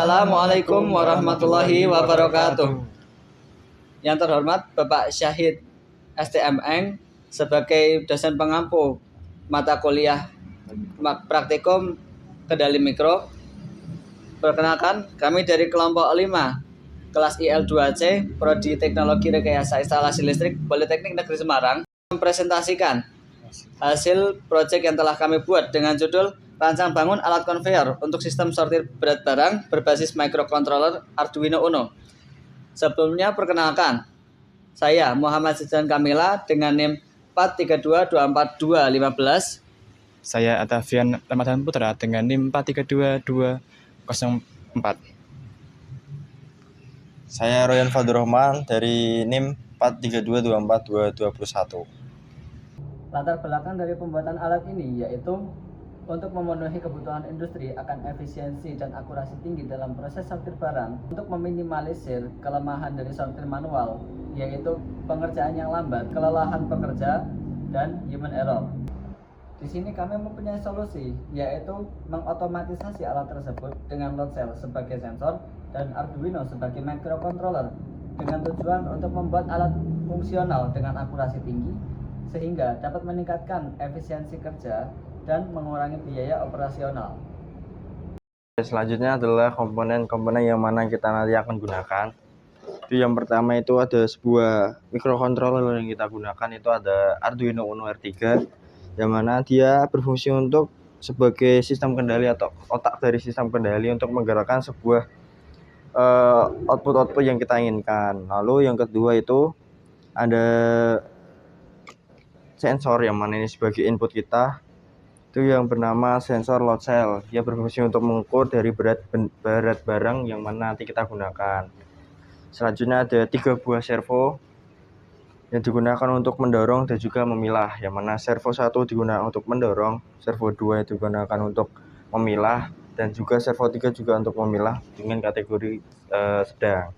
Assalamualaikum warahmatullahi wabarakatuh. Yang terhormat Bapak Syahid STM Eng sebagai dosen pengampu mata kuliah praktikum kendali mikro. Perkenalkan, kami dari kelompok 5 kelas IL2C Prodi Teknologi Rekayasa Instalasi Listrik Politeknik Negeri Semarang mempresentasikan hasil proyek yang telah kami buat dengan judul Rancang bangun alat konveyor untuk sistem sortir berat barang berbasis microcontroller Arduino Uno. Sebelumnya perkenalkan, saya Muhammad Sijan Kamila dengan NIM 432242215. Saya Atavian Ramadan Putra dengan NIM 4322204. Saya Royan Fadurrahman dari NIM 432242221. Latar belakang dari pembuatan alat ini yaitu untuk memenuhi kebutuhan industri akan efisiensi dan akurasi tinggi dalam proses sortir barang, untuk meminimalisir kelemahan dari sortir manual, yaitu pengerjaan yang lambat, kelelahan pekerja, dan human error. Di sini kami mempunyai solusi, yaitu mengotomatisasi alat tersebut dengan load cell sebagai sensor dan Arduino sebagai microcontroller, dengan tujuan untuk membuat alat fungsional dengan akurasi tinggi, sehingga dapat meningkatkan efisiensi kerja dan mengurangi biaya operasional. Selanjutnya adalah komponen-komponen yang mana kita nanti akan gunakan. Itu yang pertama itu ada sebuah microcontroller yang kita gunakan, itu ada Arduino Uno R3, yang mana dia berfungsi untuk sebagai sistem kendali atau otak dari sistem kendali untuk menggerakkan sebuah output-output yang kita inginkan. Lalu yang kedua itu ada sensor yang mana ini sebagai input kita, itu yang bernama sensor load cell. Dia berfungsi untuk mengukur dari berat barang yang mana nanti kita gunakan. Selanjutnya ada 3 buah servo yang digunakan untuk mendorong dan juga memilah, yang mana servo 1 digunakan untuk mendorong, servo 2 digunakan untuk memilah, dan juga servo 3 juga untuk memilah dengan kategori sedang.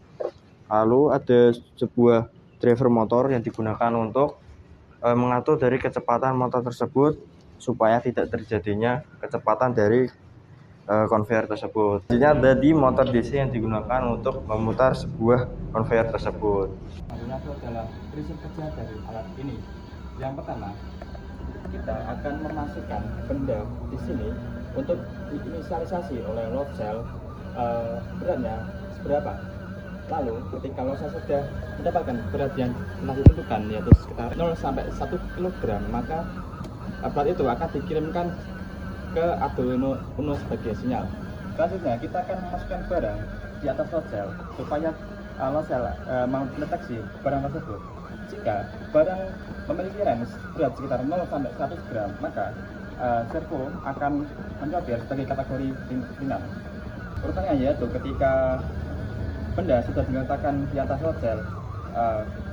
Lalu ada sebuah driver motor yang digunakan untuk mengatur dari kecepatan motor tersebut supaya tidak terjadinya kecepatan dari konveyor tersebut. Selanjutnya ada di motor DC yang digunakan untuk memutar sebuah konveyor tersebut. Itu adalah prinsip kerja dari alat ini. Yang pertama, kita akan memasukkan benda di sini untuk diinisialisasi oleh load cell beratnya seberapa. Lalu ketika load cell sudah mendapatkan berat yang telah ditentukan, yaitu sekitar 0 sampai 1 kg, maka berat itu akan dikirimkan ke Arduino Uno sebagai sinyal. Selanjutnya kita akan memasukkan barang di atas load cell supaya load cell mendeteksi barang tersebut. Jika barang memiliki range berat sekitar 0 sampai 100 gram, maka servo akan mencodir sebagai kategori ringan. Urutannya yaitu ketika benda sudah diletakkan di atas load cell,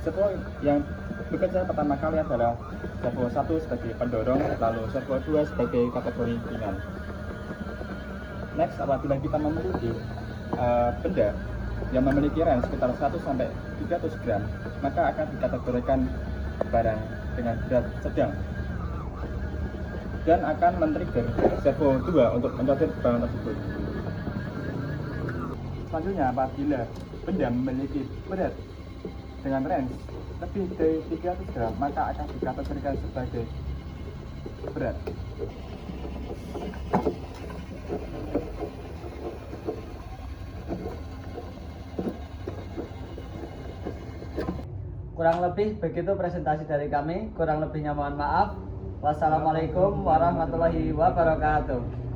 servo yang bekerja pertama kali adalah servo 1 sebagai pendorong, lalu servo 2 sebagai kategori ringan. Next, apabila kita memiliki benda yang memiliki range sekitar 1 sampai 300 gram, maka akan dikategorikan barang dengan berat sedang dan akan men-trigger servo 2 untuk mencodir barang tersebut. Selanjutnya, apabila benda memiliki berat dengan range lebih dari 300 gram, maka akan dikategorikan sebagai berat. Kurang lebih begitu presentasi dari kami. Kurang lebihnya mohon maaf. Wassalamualaikum warahmatullahi wabarakatuh.